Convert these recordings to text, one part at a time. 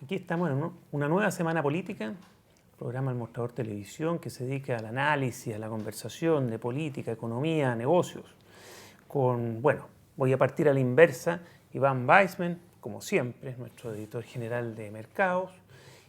Aquí estamos en una nueva semana política, programa El Mostrador Televisión que se dedica al análisis, a la conversación de política, economía, negocios. Voy a partir a la inversa, Iván Weissman, como siempre, nuestro editor general de mercados.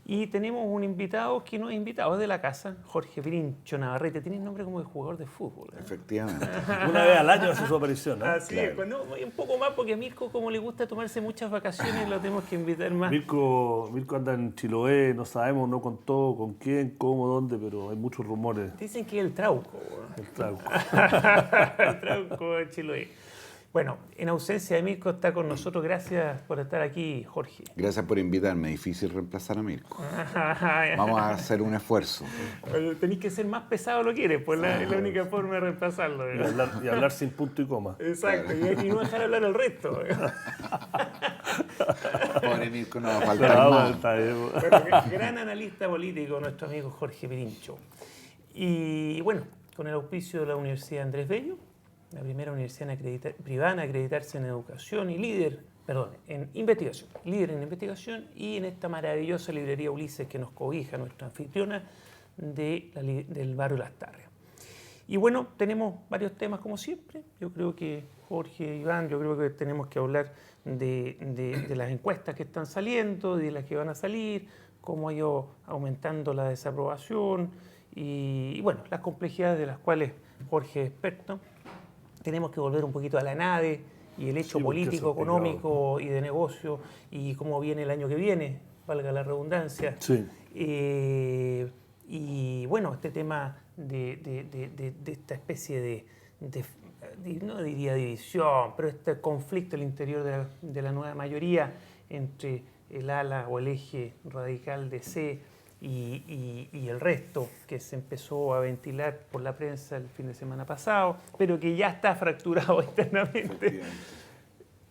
Y tenemos un invitado que no es invitado, es de la casa, Jorge Pirincho Navarrete. Tiene nombre como de jugador de fútbol, ¿eh? Efectivamente. Una vez al año hace su aparición, ¿no? Así es, un poco más porque a Mirko, como le gusta tomarse muchas vacaciones, lo tenemos que invitar más. Mirko anda en Chiloé, no sabemos, no contó con quién, cómo, dónde, pero hay muchos rumores. Dicen que es el Trauco. El Trauco. El Trauco de Chiloé. Bueno, en ausencia de Mirko está con nosotros. Gracias por estar aquí, Jorge. Gracias por invitarme. Difícil reemplazar a Mirko. Vamos a hacer un esfuerzo. Tenéis que ser más pesado, lo quieres, pues es la única forma de reemplazarlo. Y hablar sin punto y coma. Exacto, y no dejar hablar al resto. Pobre Mirko, no va a faltar más. Bueno, gran analista político, nuestro amigo Jorge Pirincho. Y bueno, con el auspicio de la Universidad Andrés Bello, la primera universidad privada en acreditarse en educación y líder en investigación y en esta maravillosa librería Ulises que nos cobija, nuestra anfitriona del barrio Las Tarrias. Y bueno, tenemos varios temas como siempre. Yo creo que Jorge, Iván, tenemos que hablar de las encuestas que están saliendo, de las que van a salir, cómo ha ido aumentando la desaprobación y bueno, las complejidades de las cuales Jorge es experto. Tenemos que volver un poquito a la nave y el hecho político, económico y de negocio y cómo viene el año que viene, valga la redundancia. Sí. Y bueno, este tema de esta especie no diría división, pero este conflicto al interior de la nueva mayoría entre el ala o el eje radical de C y el resto que se empezó a ventilar por la prensa el fin de semana pasado, pero que ya está fracturado internamente.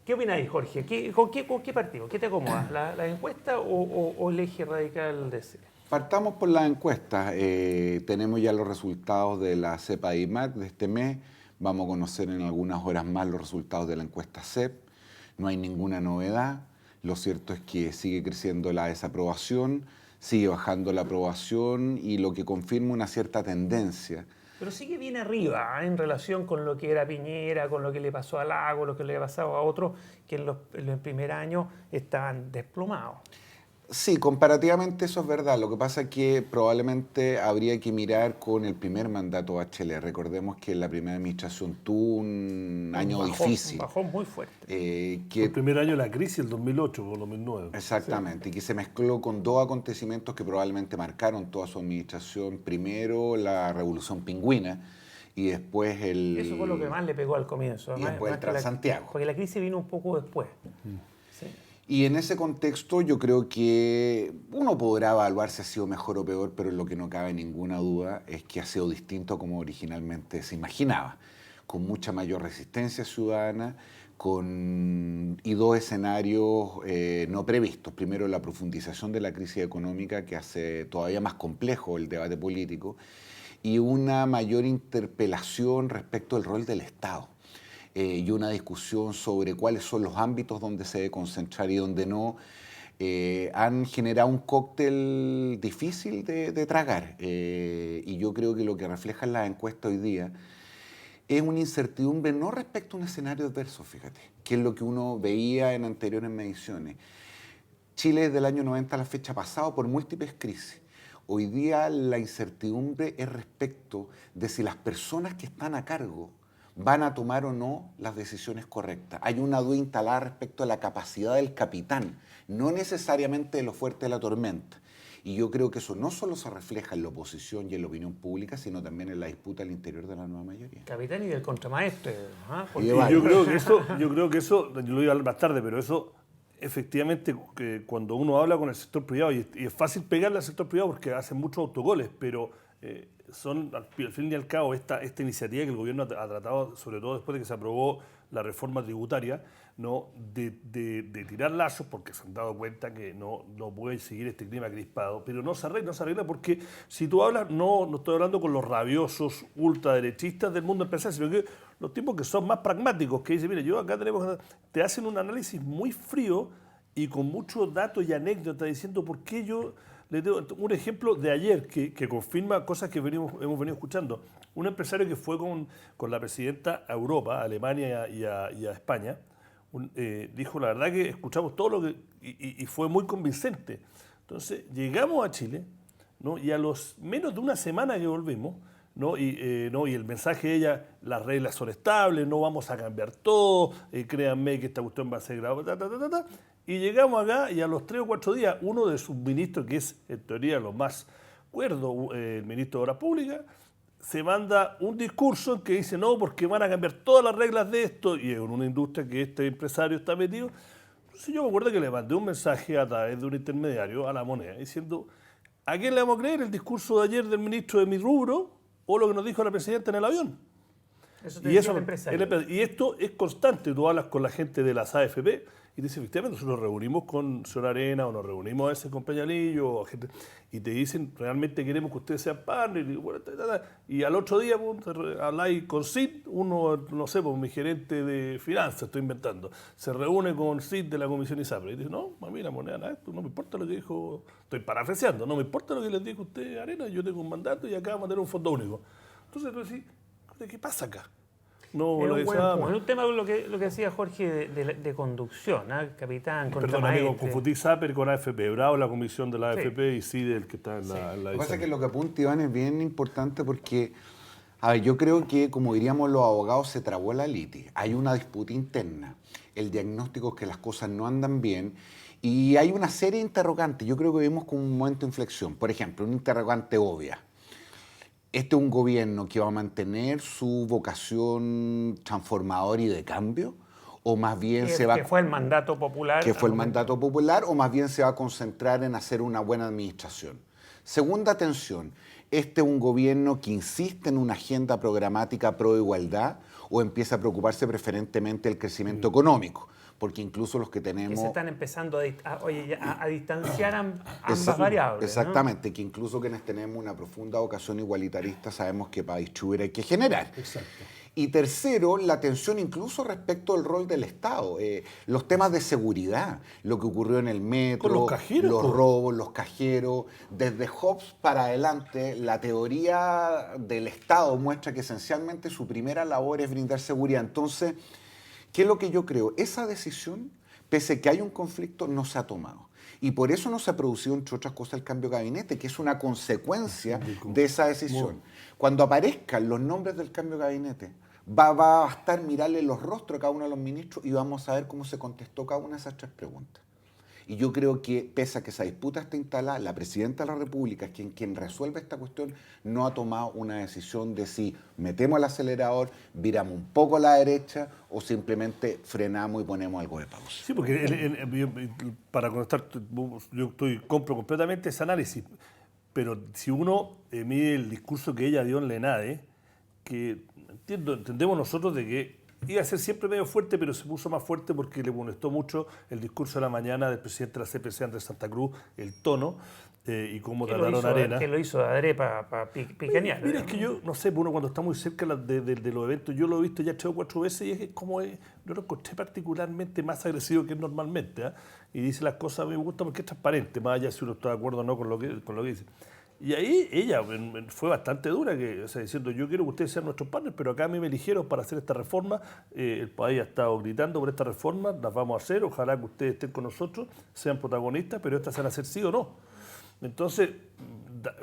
¿Qué opináis, Jorge? ¿Con qué partido? ¿Qué te acomoda? ¿La encuesta o el eje radical de C? Partamos por las encuestas. Tenemos ya los resultados de la CEPA-IMAC de este mes. Vamos a conocer en algunas horas más los resultados de la encuesta CEP. No hay ninguna novedad. Lo cierto es que sigue creciendo la desaprobación, sigue bajando la aprobación y lo que confirma una cierta tendencia. Pero sigue bien arriba, ¿eh? En relación con lo que era Piñera, con lo que le pasó a Lago, lo que le ha pasado a otros que en los primeros años estaban desplomados. Sí, comparativamente eso es verdad. Lo que pasa es que probablemente habría que mirar con el primer mandato Bachelet. Recordemos que la primera administración tuvo un año difícil. Un bajón muy fuerte. El primer año de la crisis, el 2008 o 2009. Exactamente, sí. Y que se mezcló con dos acontecimientos que probablemente marcaron toda su administración. Primero, la Revolución Pingüina y después Eso fue lo que más le pegó al comienzo. Y después el Transantiago. Porque la crisis vino un poco después. Sí. Y en ese contexto yo creo que uno podrá evaluar si ha sido mejor o peor, pero lo que no cabe ninguna duda es que ha sido distinto a como originalmente se imaginaba, con mucha mayor resistencia ciudadana y dos escenarios no previstos. Primero, la profundización de la crisis económica que hace todavía más complejo el debate político y una mayor interpelación respecto al rol del Estado. Y una discusión sobre cuáles son los ámbitos donde se debe concentrar y donde no, han generado un cóctel difícil de tragar. Y yo creo que lo que reflejan las encuestas hoy día es una incertidumbre no respecto a un escenario adverso, fíjate, que es lo que uno veía en anteriores mediciones. Chile desde el año 90 a la fecha ha pasado por múltiples crisis. Hoy día la incertidumbre es respecto de si las personas que están a cargo van a tomar o no las decisiones correctas. Hay una duda instalada respecto a la capacidad del capitán, no necesariamente de lo fuerte de la tormenta. Y yo creo que eso no solo se refleja en la oposición y en la opinión pública, sino también en la disputa al interior de la nueva mayoría. Capitán y del contramaestre. Yo creo que eso, yo lo iba a hablar más tarde, pero eso efectivamente que cuando uno habla con el sector privado, y es fácil pegarle al sector privado porque hacen muchos autogoles, pero son al fin y al cabo esta iniciativa que el gobierno ha tratado, sobre todo después de que se aprobó la reforma tributaria, ¿no? de tirar lazos, porque se han dado cuenta que no puede seguir este clima crispado, pero no se arregla porque si tú hablas, no estoy hablando con los rabiosos ultraderechistas del mundo empresarial, sino que los tipos que son más pragmáticos, que dicen, mire, yo acá te hacen un análisis muy frío y con muchos datos y anécdotas diciendo por qué yo les doy un ejemplo de ayer que confirma cosas que hemos venido escuchando. Un empresario que fue con la presidenta a Europa, a Alemania y a España, dijo la verdad que escuchamos todo lo que y fue muy convincente. Entonces llegamos a Chile, ¿no? Y a los menos de una semana que volvimos, ¿no? Y el mensaje de ella, las reglas son estables, no vamos a cambiar todo, créanme que esta cuestión va a ser grave, y llegamos acá y a los 3 o 4 días, uno de sus ministros, que es en teoría lo más cuerdo, el ministro de Obras Públicas, se manda un discurso en que dice no, porque van a cambiar todas las reglas de esto, y en una industria que este empresario está metido. Entonces yo me acuerdo que le mandé un mensaje a través de un intermediario a La Moneda, diciendo, ¿a quién le vamos a creer? ¿El discurso de ayer del ministro de mi rubro o lo que nos dijo la presidenta en el avión? Eso te decía el empresario. Y esto es constante. Tú hablas con la gente de las AFP y te dicen, efectivamente, nosotros nos reunimos con el señor Arena o nos reunimos a veces con Peñalillo y te dicen, realmente queremos que ustedes sean partners. Y al otro día habláis con Sid, uno, no sé, pues mi gerente de finanzas, estoy inventando, se reúne con Sid de la Comisión ISAPRE y dice, no, a mí La Moneda, nada, no me importa lo que dijo, estoy parafraseando, no me importa lo que les dijo usted, Arena, yo tengo un mandato y acá vamos a tener un fondo único. Entonces tú decís, ¿qué pasa acá? No, es un tema lo que decía Jorge de conducción, ¿eh? Capitán, perdón, amigo, confundí SAPER con AFP. Bravo la comisión de la AFP y CIDE el que está en la Lo que pasa es que lo que apunta Iván es bien importante porque, a ver, yo creo que, como diríamos los abogados, se trabó la litis. Hay una disputa interna. El diagnóstico es que las cosas no andan bien y hay una serie de interrogantes. Yo creo que vivimos con un momento de inflexión. Por ejemplo, una interrogante obvia. ¿Este es un gobierno que va a mantener su vocación transformadora y de cambio? ¿O más bien que fue el mandato popular? Que fue el mandato popular, ¿o más bien se va a concentrar en hacer una buena administración? Segunda tensión, ¿este es un gobierno que insiste en una agenda programática pro igualdad o empieza a preocuparse preferentemente del crecimiento económico? Porque incluso los que tenemos... Que se están empezando a distanciar ambas variables. Exactamente, ¿no? Que incluso quienes tenemos una profunda vocación igualitarista sabemos que para distribuir hay que generar. Exacto. Y tercero, la tensión incluso respecto al rol del Estado. Los temas de seguridad, lo que ocurrió en el metro, los cajeros, los robos, los cajeros. Desde Hobbes para adelante, la teoría del Estado muestra que esencialmente su primera labor es brindar seguridad. Entonces, ¿qué es lo que yo creo? Esa decisión, pese a que hay un conflicto, no se ha tomado. Y por eso no se ha producido, entre otras cosas, el cambio de gabinete, que es una consecuencia de esa decisión. Cuando aparezcan los nombres del cambio de gabinete, va a bastar mirarle los rostros a cada uno de los ministros y vamos a ver cómo se contestó cada una de esas 3 preguntas. Y yo creo que, pese a que esa disputa está instalada, la presidenta de la República, quien resuelve esta cuestión, no ha tomado una decisión de si metemos el acelerador, viramos un poco a la derecha o simplemente frenamos y ponemos algo de pausa. Sí, porque para contestar, compro completamente ese análisis, pero si uno mide el discurso que ella dio en la ENADE, que entendemos nosotros de que iba a ser siempre medio fuerte, pero se puso más fuerte porque le molestó mucho el discurso de la mañana del presidente de la CPC, Andrés Santa Cruz, el tono y cómo trataron a Arena. Que lo hizo Adré para picanear. Mira, es que yo, no sé, uno cuando está muy cerca de los eventos, yo lo he visto ya 3 o 4 veces y es como, no lo encontré particularmente más agresivo que normalmente. Y dice las cosas, a mí me gusta porque es transparente, más allá si uno está de acuerdo o no con lo que dice. Y ahí ella fue bastante dura, diciendo yo quiero que ustedes sean nuestros partners, pero acá a mí me eligieron para hacer esta reforma, el país ha estado gritando por esta reforma, las vamos a hacer, ojalá que ustedes estén con nosotros, sean protagonistas, pero estas se van a hacer sí o no. Entonces,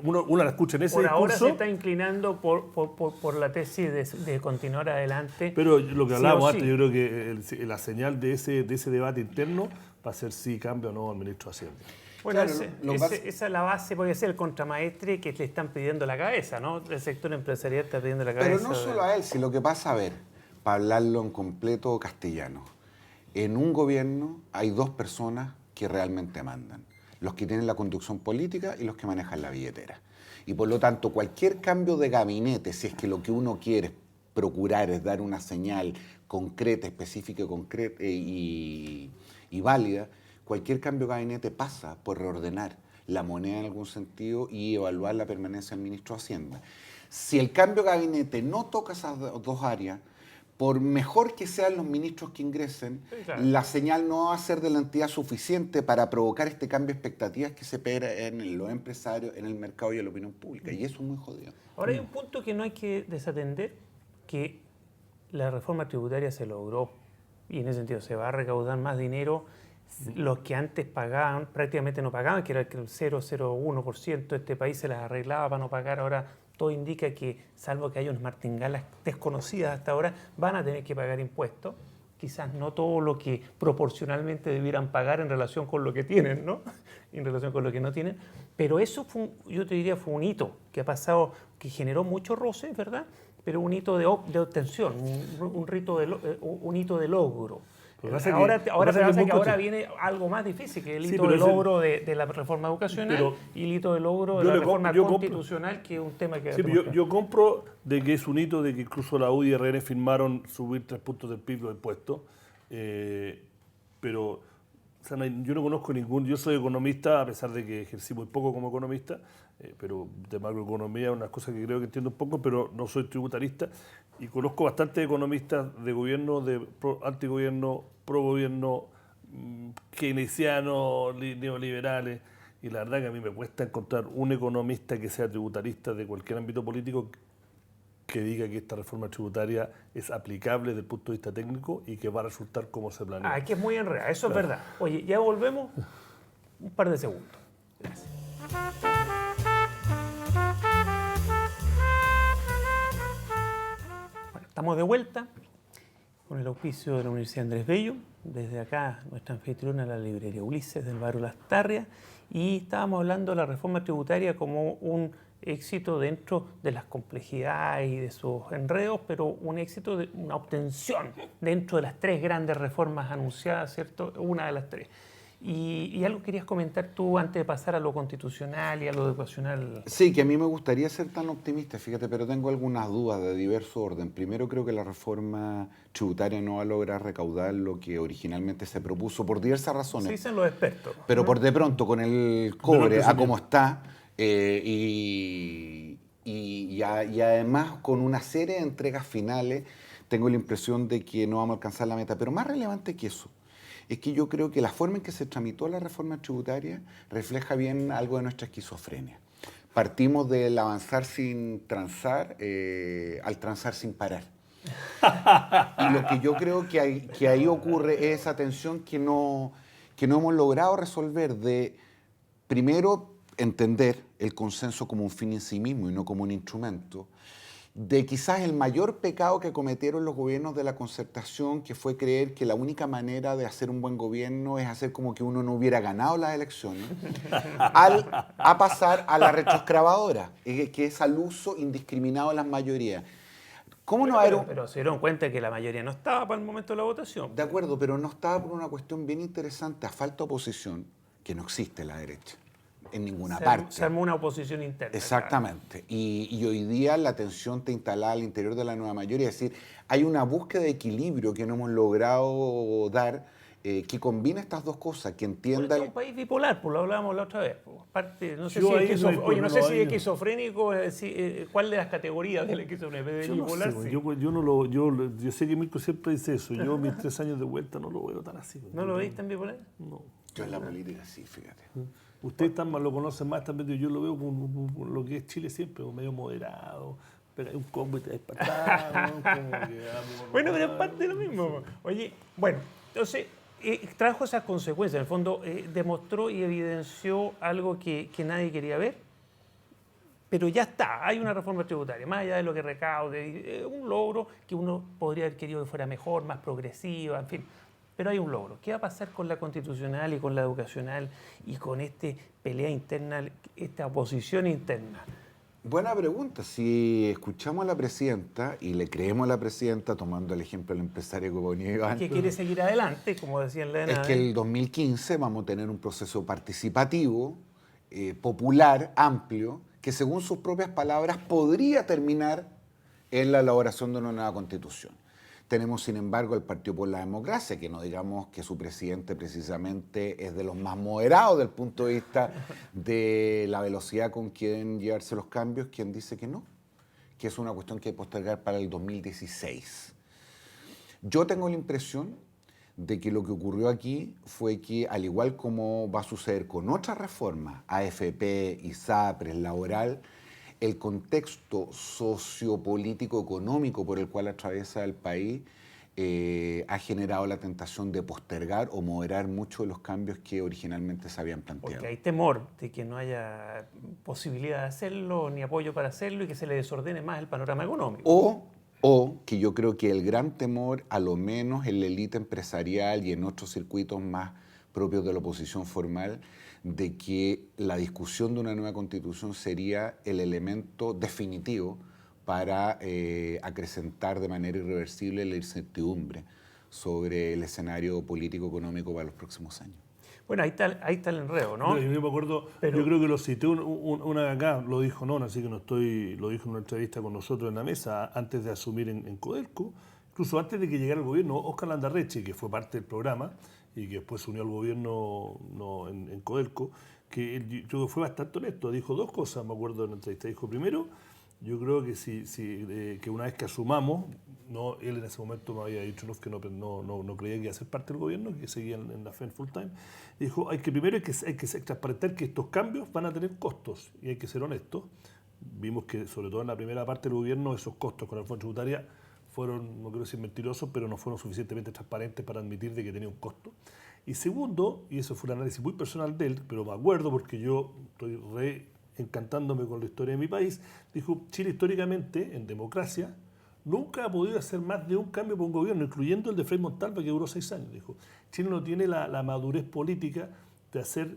uno la escucha en ese discurso. Ahora se está inclinando por la tesis de continuar adelante. Pero lo que hablábamos antes, sí. yo creo que la señal de ese debate interno va a ser si cambia o no al ministro de Hacienda. Bueno, claro, esa es la base, puede ser el contramaestre que le están pidiendo la cabeza, ¿no? El sector empresarial está pidiendo la cabeza. Pero no solo a él, si lo que pasa, a ver, para hablarlo en completo castellano, en un gobierno hay 2 personas que realmente mandan, los que tienen la conducción política y los que manejan la billetera. Y por lo tanto, cualquier cambio de gabinete, si es que lo que uno quiere procurar es dar una señal concreta, específica y válida, cualquier cambio de gabinete pasa por reordenar la moneda en algún sentido y evaluar la permanencia del ministro de Hacienda. Si el cambio de gabinete no toca esas 2 áreas, por mejor que sean los ministros que ingresen, Sí, claro. la señal no va a ser de la entidad suficiente para provocar este cambio de expectativas que se espera en los empresarios, en el mercado y en la opinión pública. Y eso es muy jodido. Ahora hay un punto que no hay que desatender, que la reforma tributaria se logró y en ese sentido se va a recaudar más dinero. Los que antes pagaban, prácticamente no pagaban, que era el 0,01% de este país se las arreglaba para no pagar. Ahora todo indica que, salvo que haya unas martingalas desconocidas hasta ahora, van a tener que pagar impuestos. Quizás no todo lo que proporcionalmente debieran pagar en relación con lo que tienen, ¿no? En relación con lo que no tienen. Pero eso yo te diría, fue un hito que ha pasado, que generó mucho roce, ¿verdad? Pero un hito de obtención, un hito de logro. Ahora viene algo más difícil, que es el hito de logro de la reforma educacional y el hito de logro de la reforma constitucional, que es un tema que... Sí, yo compro de que es un hito de que incluso la UDI y RN firmaron subir 3 puntos del PIB los impuestos, pero o sea, yo no conozco ningún... Yo soy economista, a pesar de que ejercí muy poco como economista, pero de macroeconomía es una cosa que creo que entiendo un poco, pero no soy tributarista, y conozco bastantes economistas de gobierno, de antigobierno, pro-gobierno, keynesianos, neoliberales, y la verdad que a mí me cuesta encontrar un economista que sea tributarista de cualquier ámbito político que diga que esta reforma tributaria es aplicable desde el punto de vista técnico y que va a resultar como se planea. Es que es muy enredado, eso es verdad. Oye, ya volvemos un par de segundos. Gracias. Bueno, estamos de vuelta con el auspicio de la Universidad Andrés Bello. Desde acá, nuestra anfitriona, la librería Ulises del barrio Las Tarrias. Y estábamos hablando de la reforma tributaria como un éxito dentro de las complejidades y de sus enredos, pero un éxito, una obtención dentro de las 3 grandes reformas anunciadas, ¿cierto? Una de las 3. Y algo querías comentar tú antes de pasar a lo constitucional y a lo educacional. Sí, que a mí me gustaría ser tan optimista, fíjate, pero tengo algunas dudas de diverso orden. Primero, creo que la reforma tributaria no va a lograr recaudar lo que originalmente se propuso por diversas razones. Sí, dicen los expertos. Pero por de pronto, con el cobre a como está, y además con una serie de entregas finales, tengo la impresión de que no vamos a alcanzar la meta. Pero más relevante que eso, es que yo creo que la forma en que se tramitó la reforma tributaria refleja bien algo de nuestra esquizofrenia. Partimos del avanzar sin transar al transar sin parar. Y lo que yo creo que ahí ocurre es esa tensión que no hemos logrado resolver de, primero, entender el consenso como un fin en sí mismo y no como un instrumento, de quizás el mayor pecado que cometieron los gobiernos de la concertación, que fue creer que la única manera de hacer un buen gobierno es hacer como que uno no hubiera ganado las elecciones, a pasar a la retroexcavadora, que es al uso indiscriminado de las mayorías. ¿Cómo no pero se dieron cuenta que la mayoría no estaba para el momento de la votación. De acuerdo, pero no estaba por una cuestión bien interesante, a falta de oposición, que no existe en la derecha. En ninguna parte. Se armó una oposición interna. Exactamente. Claro. Y hoy día la tensión está instalada al interior de la nueva mayoría. Es decir, hay una búsqueda de equilibrio que no hemos logrado dar, que combina estas dos cosas, que entienda... Es un país bipolar, pues lo hablábamos la otra vez. Parte, no sé si es esquizofrénico, ¿cuál de las categorías de la esquizofrenia? Bipolar, sí. Yo sé que Mirko siempre dice eso. Yo mis 3 años de vuelta no lo veo tan así. ¿No lo veis tan bipolar? No. Yo en la política sí, fíjate. Ustedes lo conocen más también, yo lo veo como lo que es Chile siempre, medio moderado, pero hay un combo y te despertado. Bueno, pero es parte de lo mismo. Oye, bueno, entonces trajo esas consecuencias, en el fondo demostró y evidenció algo que nadie quería ver, pero ya está, hay una reforma tributaria, más allá de lo que recaude, un logro que uno podría haber querido que fuera mejor, más progresiva, en fin. Pero hay un logro. ¿Qué va a pasar con la constitucional y con la educacional y con esta pelea interna, esta oposición interna? Buena pregunta. Si escuchamos a la presidenta y le creemos a la presidenta, tomando el ejemplo del empresario que ponía Iván, que quiere seguir adelante, como decía en la es que el 2015 vamos a tener un proceso participativo, popular, amplio, que según sus propias palabras podría terminar en la elaboración de una nueva constitución. Tenemos, sin embargo, el Partido por la Democracia, que no digamos que su presidente precisamente es de los más moderados desde el punto de vista de la velocidad con que deben llevarse los cambios, quien dice que no, que es una cuestión que hay que postergar para el 2016. Yo tengo la impresión de que lo que ocurrió aquí fue que, al igual como va a suceder con otras reformas, AFP, ISAPRES, laboral, el contexto sociopolítico económico por el cual atraviesa el país ha generado la tentación de postergar o moderar mucho de los cambios que originalmente se habían planteado. Porque hay temor de que no haya posibilidad de hacerlo, ni apoyo para hacerlo, y que se le desordene más el panorama económico. O que yo creo que el gran temor, a lo menos en la élite empresarial y en otros circuitos más propios de la oposición formal, de que la discusión de una nueva constitución sería el elemento definitivo para acrecentar de manera irreversible la incertidumbre sobre el escenario político-económico para los próximos años. Bueno, ahí está el enredo, ¿no? Yo me acuerdo, yo creo que lo cité una vez acá, lo dijo Nona, así que lo dijo en una entrevista con nosotros en la mesa, antes de asumir en Codelco, incluso antes de que llegara al gobierno, Óscar Landarreche, que fue parte del programa y que después se unió al gobierno en Codelco, que yo creo que fue bastante honesto, dijo dos cosas, me acuerdo de la entrevista. Dijo, primero, yo creo que que una vez que asumamos, él en ese momento me había dicho que no creía que iba a ser parte del gobierno, que seguía en la FEN full time. Dijo, primero hay que transparentar que estos cambios van a tener costos y hay que ser honestos. Vimos que, sobre todo en la primera parte del gobierno, esos costos con la reforma tributaria fueron, no quiero decir mentirosos, pero no fueron suficientemente transparentes para admitir de que tenía un costo. Y segundo, y eso fue un análisis muy personal de él, pero me acuerdo porque yo estoy encantándome con la historia de mi país, dijo, Chile históricamente, en democracia, nunca ha podido hacer más de un cambio por un gobierno, incluyendo el de Frei Montalva, que duró 6 años. Dijo, Chile no tiene la madurez política de hacer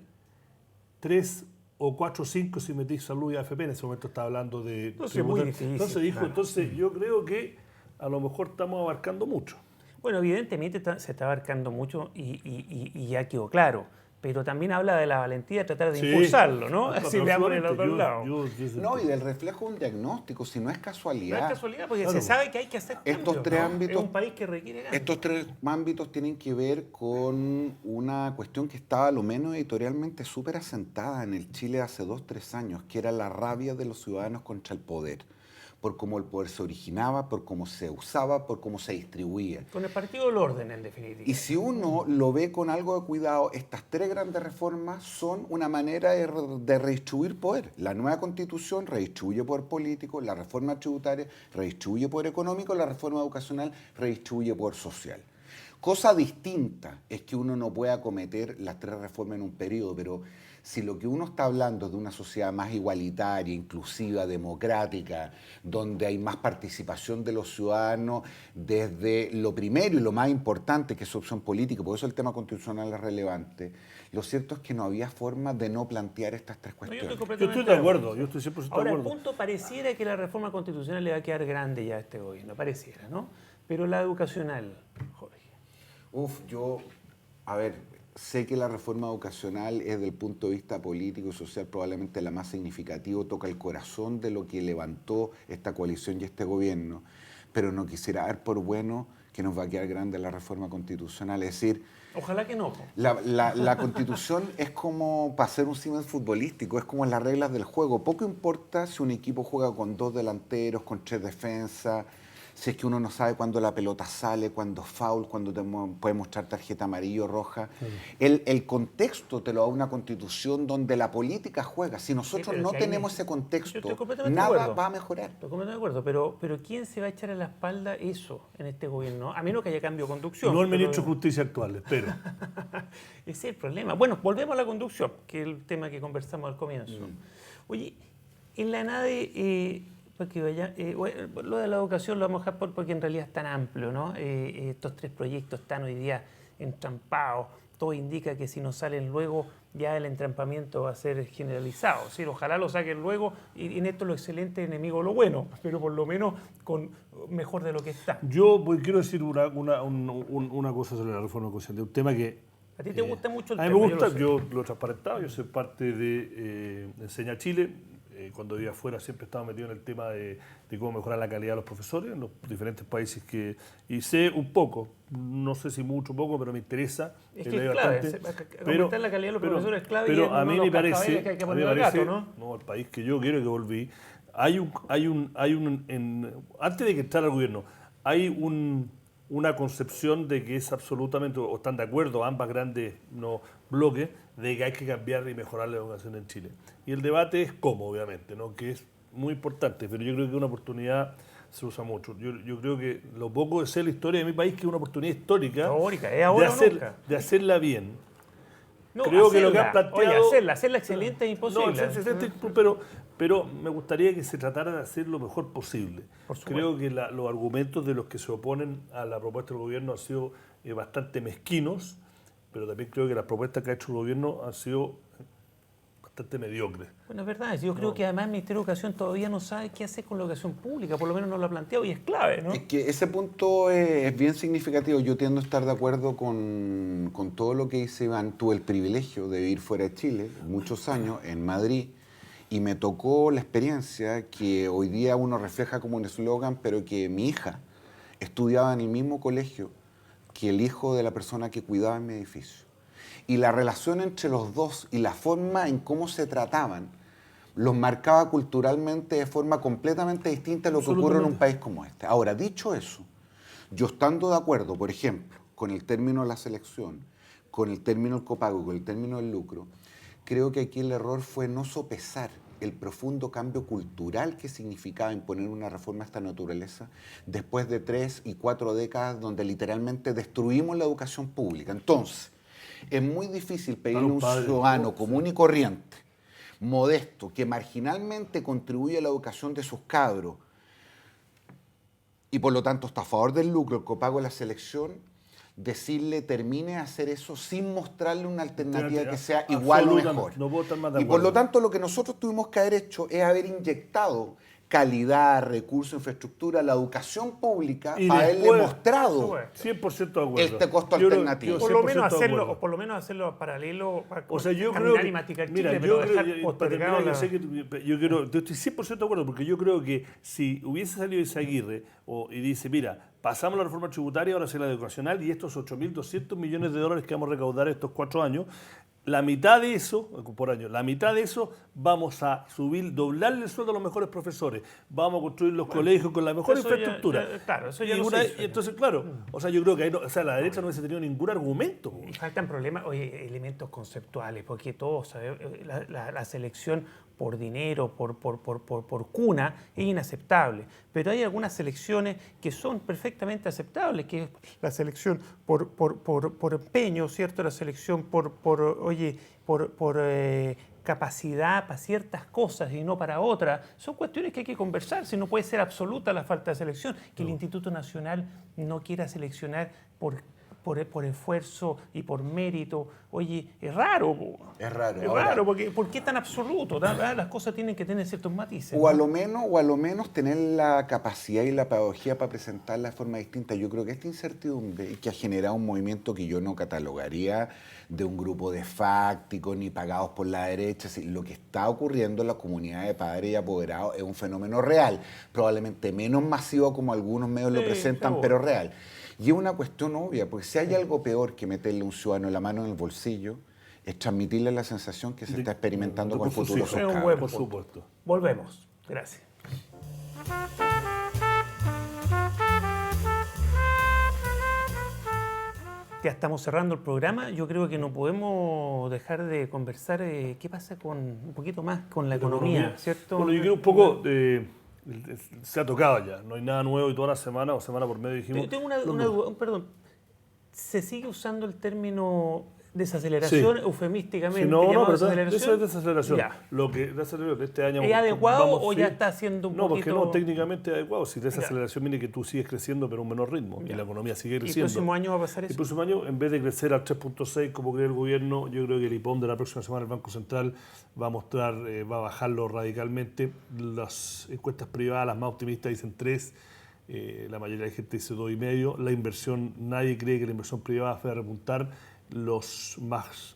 3 o 4 o 5 si metís salud y AFP. En ese momento estaba hablando de... Entonces es muy difícil. Entonces dijo, entonces yo creo que a lo mejor estamos abarcando mucho. Bueno, evidentemente se está abarcando mucho y ya quedó claro. Pero también habla de la valentía de tratar de impulsarlo, ¿no? Así veamos el otro lado. No, y del reflejo de un diagnóstico, si no es casualidad. No es casualidad, porque se sabe que hay que hacer cambios. Estos tres ámbitos, es un país que requiere cambios. Estos 3 ámbitos tienen que ver con una cuestión que estaba, a lo menos editorialmente, súper asentada en el Chile hace 2, 3 años, que era la rabia de los ciudadanos contra el poder. Por cómo el poder se originaba, por cómo se usaba, por cómo se distribuía. Con el partido del orden, en definitiva. Y si uno lo ve con algo de cuidado, estas 3 grandes reformas son una manera de redistribuir poder. La nueva constitución redistribuye poder político, la reforma tributaria redistribuye poder económico, la reforma educacional redistribuye poder social. Cosa distinta es que uno no pueda acometer las 3 reformas en un periodo, pero si lo que uno está hablando es de una sociedad más igualitaria, inclusiva, democrática, donde hay más participación de los ciudadanos desde lo primero y lo más importante, que es su opción política, por eso el tema constitucional es relevante, lo cierto es que no había forma de no plantear estas 3 cuestiones. Yo estoy de acuerdo, yo estoy 100% de acuerdo. Ahora, el punto pareciera que la reforma constitucional le va a quedar grande ya a este gobierno, pareciera, ¿no? Pero la educacional, Jorge. Sé que la reforma educacional es, desde el punto de vista político y social, probablemente la más significativa, toca el corazón de lo que levantó esta coalición y este gobierno, pero no quisiera dar por bueno que nos va a quedar grande la reforma constitucional. Es decir, ojalá que no. La constitución es como, para hacer un símil futbolístico, es como en las reglas del juego. Poco importa si un equipo juega con 2 delanteros, con 3 defensas, si es que uno no sabe cuándo la pelota sale, cuándo foul, cuándo te puede mostrar tarjeta amarilla o roja. El contexto te lo da una constitución donde la política juega. Si nosotros no tenemos ese contexto, nada va a mejorar. Estoy completamente de acuerdo, pero ¿quién se va a echar a la espalda eso en este gobierno? A menos que haya cambio de conducción. No el ministro de Justicia actual, espero. Ese es el problema. Bueno, volvemos a la conducción, que es el tema que conversamos al comienzo. Oye, en la NADE... lo de la educación lo vamos a dejar porque en realidad es tan amplio, ¿no? Estos 3 proyectos están hoy día entrampados. Todo indica que si no salen luego, ya el entrampamiento va a ser generalizado. ¿Sí? Ojalá lo saquen luego y en esto lo excelente enemigo lo bueno, pero por lo menos mejor de lo que está. Yo quiero decir una cosa sobre la reforma constitucional, un tema que... ¿A ti te gusta mucho el tema? tema? A mí me gusta, yo lo he transparentado, yo soy parte de Enseña Chile. Cuando vivía afuera siempre estaba metido en el tema de cómo mejorar la calidad de los profesores en los diferentes países y sé un poco, no sé si mucho o poco, pero me interesa. Es que es clave, aumentar la calidad de los profesores es clave. Pero a mí me parece, que hay que poner el gato, ¿no? El país que yo quiero que volví, antes de que entrara al gobierno, hay una concepción de que es absolutamente, o están de acuerdo ambas grandes bloques, de que hay que cambiar y mejorar la educación en Chile. Y el debate es cómo, obviamente, ¿no? Que es muy importante, pero yo creo que una oportunidad se usa mucho. Yo creo que lo poco de ser la historia de mi país, que es una oportunidad histórica, es ahora o nunca. de hacerla bien. No, creo hacerla, que lo que han planteado... Oye, hacerla excelente es imposible. No, excelente, pero me gustaría que se tratara de hacer lo mejor posible. Creo que los argumentos de los que se oponen a la propuesta del gobierno han sido bastante mezquinos, pero también creo que las propuestas que ha hecho el gobierno han sido bastante mediocres. Bueno, es verdad. Yo creo que además el Ministerio de Educación todavía no sabe qué hacer con la educación pública, por lo menos no lo ha planteado y es clave, ¿no? Es que ese punto es bien significativo. Yo tiendo a estar de acuerdo con todo lo que dice Iván. Tuve el privilegio de vivir fuera de Chile muchos años, en Madrid, y me tocó la experiencia que hoy día uno refleja como un eslogan, pero que mi hija estudiaba en el mismo colegio que el hijo de la persona que cuidaba en mi edificio. Y la relación entre los dos y la forma en cómo se trataban los marcaba culturalmente de forma completamente distinta a lo que ocurre en un país como este. Ahora, dicho eso, yo estando de acuerdo, por ejemplo, con el término de la selección, con el término del copago, con el término del lucro, creo que aquí el error fue no sopesar el profundo cambio cultural que significaba imponer una reforma de esta naturaleza después de 3 y 4 décadas donde literalmente destruimos la educación pública. Entonces, es muy difícil pedirle a un ciudadano común y corriente, modesto, que marginalmente contribuye a la educación de sus cabros y por lo tanto está a favor del lucro, el copago de la selección, decirle termine de hacer eso sin mostrarle una alternativa que sea igual o mejor. No puedo estar más de y por lo tanto lo que nosotros tuvimos que haber hecho es haber inyectado calidad, recursos, infraestructura, la educación pública y para haberle mostrado 100% de acuerdo. este costo alternativo. Por lo menos hacerlo paralelo para o sea, yo creo que, y masticar mira, Chile, yo pero creo, dejar postergado yo estoy 100% de acuerdo, porque yo creo que si hubiese salido Izaguirre y dice, mira, pasamos la reforma tributaria, ahora será la educacional, y estos 8.200 millones de dólares que vamos a recaudar estos 4 años, la mitad de eso, por año, la mitad de eso vamos a doblarle el sueldo a los mejores profesores, vamos a construir los colegios con la mejor infraestructura. Claro, eso ya no se hizo. Entonces, claro, o sea, yo creo que ahí la derecha no hubiese tenido ningún argumento. Y faltan problemas, elementos conceptuales, porque todos sabemos, la selección por dinero, por cuna, es inaceptable. Pero hay algunas selecciones que son perfectamente aceptables, que es la selección por empeño, ¿cierto? La selección por capacidad para ciertas cosas y no para otras. Son cuestiones que hay que conversar, si no puede ser absoluta la falta de selección. Que el Instituto Nacional no quiera seleccionar por esfuerzo y por mérito. Oye, es raro. Es raro. Es raro, porque ¿por qué tan absoluto? Las cosas tienen que tener ciertos matices. O a lo menos tener la capacidad y la pedagogía para presentarla de forma distinta. Yo creo que esta incertidumbre que ha generado un movimiento que yo no catalogaría de un grupo de fácticos ni pagados por la derecha. Lo que está ocurriendo en la comunidad de padres y apoderados es un fenómeno real, probablemente menos masivo como algunos medios lo presentan, seguro, pero real. Y es una cuestión obvia, porque si hay algo peor que meterle a un ciudadano la mano en el bolsillo, es transmitirle la sensación que se está experimentando con el futuro social. Por supuesto. Volvemos. Gracias. Ya estamos cerrando el programa. Yo creo que no podemos dejar de conversar qué pasa un poquito más con la economía, ¿cierto? Bueno, yo quiero un poco... se ha tocado ya, no hay nada nuevo y toda la semana o semana por medio dijimos... Tengo una duda, perdón. ¿Se sigue usando el término desaceleración eufemísticamente? Sí, no, pero desaceleración. Eso es desaceleración. Lo que desaceleración de este año... ¿Es adecuado o ya está haciendo un poquito...? No, porque no, técnicamente es adecuado. Si desaceleración viene que tú sigues creciendo pero a un menor ritmo y la economía sigue creciendo. ¿Y el próximo año va a pasar eso? El próximo año, en vez de crecer al 3.6 como cree el gobierno, yo creo que el IPOM de la próxima semana, el Banco Central, va a bajarlo radicalmente. Las encuestas privadas, las más optimistas, dicen 3. La mayoría de la gente dice 2,5. La inversión, nadie cree que la inversión privada va a repuntar. Los más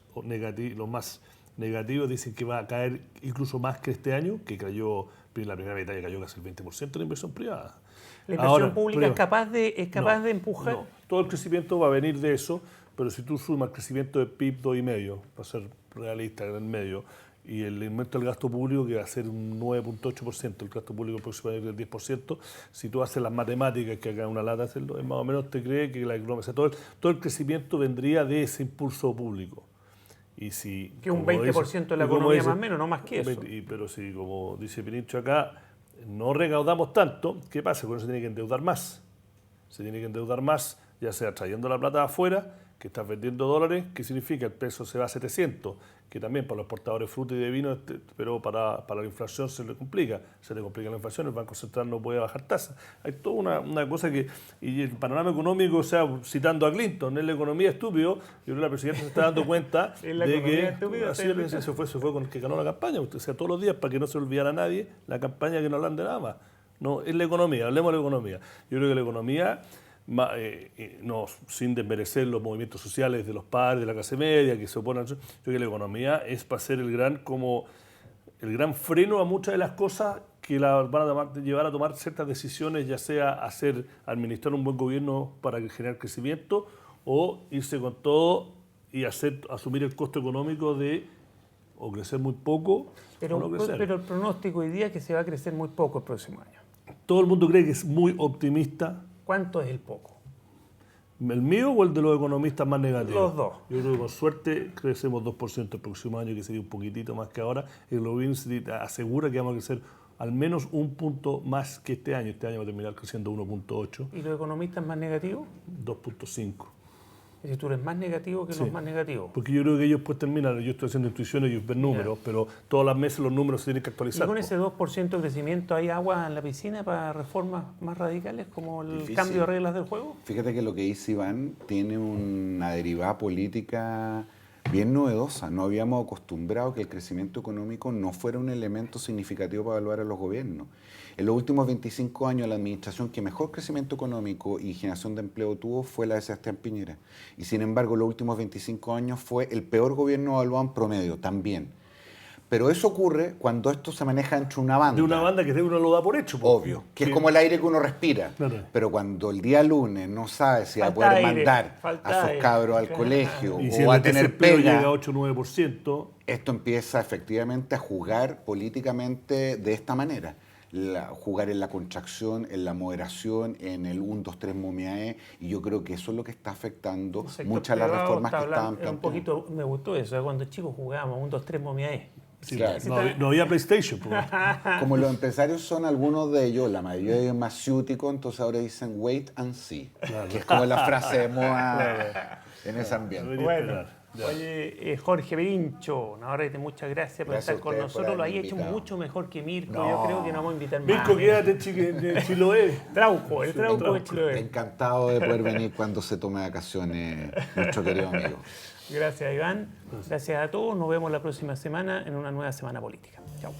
negativos dicen que va a caer incluso más que este año, que cayó, en la primera mitad ya cayó casi el 20% de la inversión privada. ¿La inversión pública es capaz de empujar? No, todo el crecimiento va a venir de eso, pero si tú sumas crecimiento de PIB 2,5, para ser realista en el medio, y el aumento del gasto público que va a ser un 9.8%, el gasto público el próximo año es del 10%. Si tú haces las matemáticas, que acá es una lata hacerlo, es más o menos te cree que la economía, o sea, todo el crecimiento vendría de ese impulso público. Y si, Que un como 20% de la y como economía dice- más o menos, no más que eso. Pero si, como dice Pirincho acá, no recaudamos tanto, ¿qué pasa? Con eso se tiene que endeudar más. Se tiene que endeudar más, ya sea trayendo la plata de afuera, que estás vendiendo dólares, ¿qué significa? El peso se va a 700, que también para los exportadores de fruta y de vino, pero para la inflación se le complica la inflación, el Banco Central no puede bajar tasas. Hay toda una cosa que, y el panorama económico, o sea, citando a Clinton, en la economía estúpido, yo creo que la presidenta se está dando cuenta En la de economía que estúpido, así sí. se fue con el que ganó la campaña, o sea, todos los días, para que no se olvidara a nadie, la campaña que no hablan de nada más. No, es la economía, hablemos de la economía. Yo creo que la economía, no, sin desmerecer los movimientos sociales de los padres, de la clase media, que se oponen, yo creo que la economía es para ser el gran freno a muchas de las cosas que la van a llevar a tomar ciertas decisiones, ya sea administrar un buen gobierno para generar crecimiento o irse con todo y asumir el costo económico de o crecer muy poco o no crecer. Pero el pronóstico hoy día es que se va a crecer muy poco el próximo año. Todo el mundo cree que es muy optimista. ¿Cuánto es el poco? ¿El mío o el de los economistas más negativos? Los dos. Yo creo que con suerte crecemos 2% el próximo año, que sería un poquitito más que ahora. El Global Institute asegura que vamos a crecer al menos un punto más que este año. Este año va a terminar creciendo 1.8, ¿Y los economistas más negativos? 2.5. Es decir, tú eres más negativo que Sí. los más negativos. Porque yo creo que ellos pues terminan, yo estoy haciendo intuiciones, ellos ven números, pero todas las meses los números se tienen que ¿Y actualizar. con po. ese 2% de crecimiento hay agua en la piscina para reformas más radicales como el Difícil. cambio de reglas del juego? Fíjate que lo que dice Iván tiene una derivada política bien novedosa. No habíamos acostumbrado que el crecimiento económico no fuera un elemento significativo para evaluar a los gobiernos. En los últimos 25 años, la administración que mejor crecimiento económico y generación de empleo tuvo fue la de Sebastián Piñera. Y sin embargo, los últimos 25 años fue el peor gobierno evaluado en promedio también. Pero eso ocurre cuando esto se maneja entre una banda. De una banda que uno lo da por hecho. po. Obvio, que es como el aire que uno respira. Claro. Pero cuando el día lunes no sabe si va a Falta poder aire, mandar falta a sus aire. cabros al Claro. colegio Y si o a el tener desempleo llega a pega, 8-9%, esto empieza efectivamente a jugar políticamente de esta manera. Jugar en la contracción, en la moderación, en el 1, 2, 3 momiae, y yo creo que eso es lo que está afectando El sector muchas de las privado reformas que está estaban hablando- un planteando. poquito, me gustó eso, cuando chicos jugábamos 1, 2, 3 momiae. sí, Claro. no había PlayStation. po. Como los empresarios son algunos de ellos, la mayoría de ellos más ciúticos, entonces ahora dicen wait and see, que es como la frase de moda en ese ambiente. Debería Bueno, esperar. Ya. oye, Jorge Pirincho, Navarrete, muchas gracias por Gracias estar con a ustedes por nosotros. Lo haberme has hecho invitado. mucho mejor que Mirko. No. Yo creo que nos vamos a invitar más. Mirko, quédate en Chiloé. Trauco, el Trauco de Trauco. Chiloé. Encantado de poder venir cuando se tome vacaciones, nuestro querido amigo. Gracias, Iván. Gracias a todos. Nos vemos la próxima semana en una nueva semana política. Chao.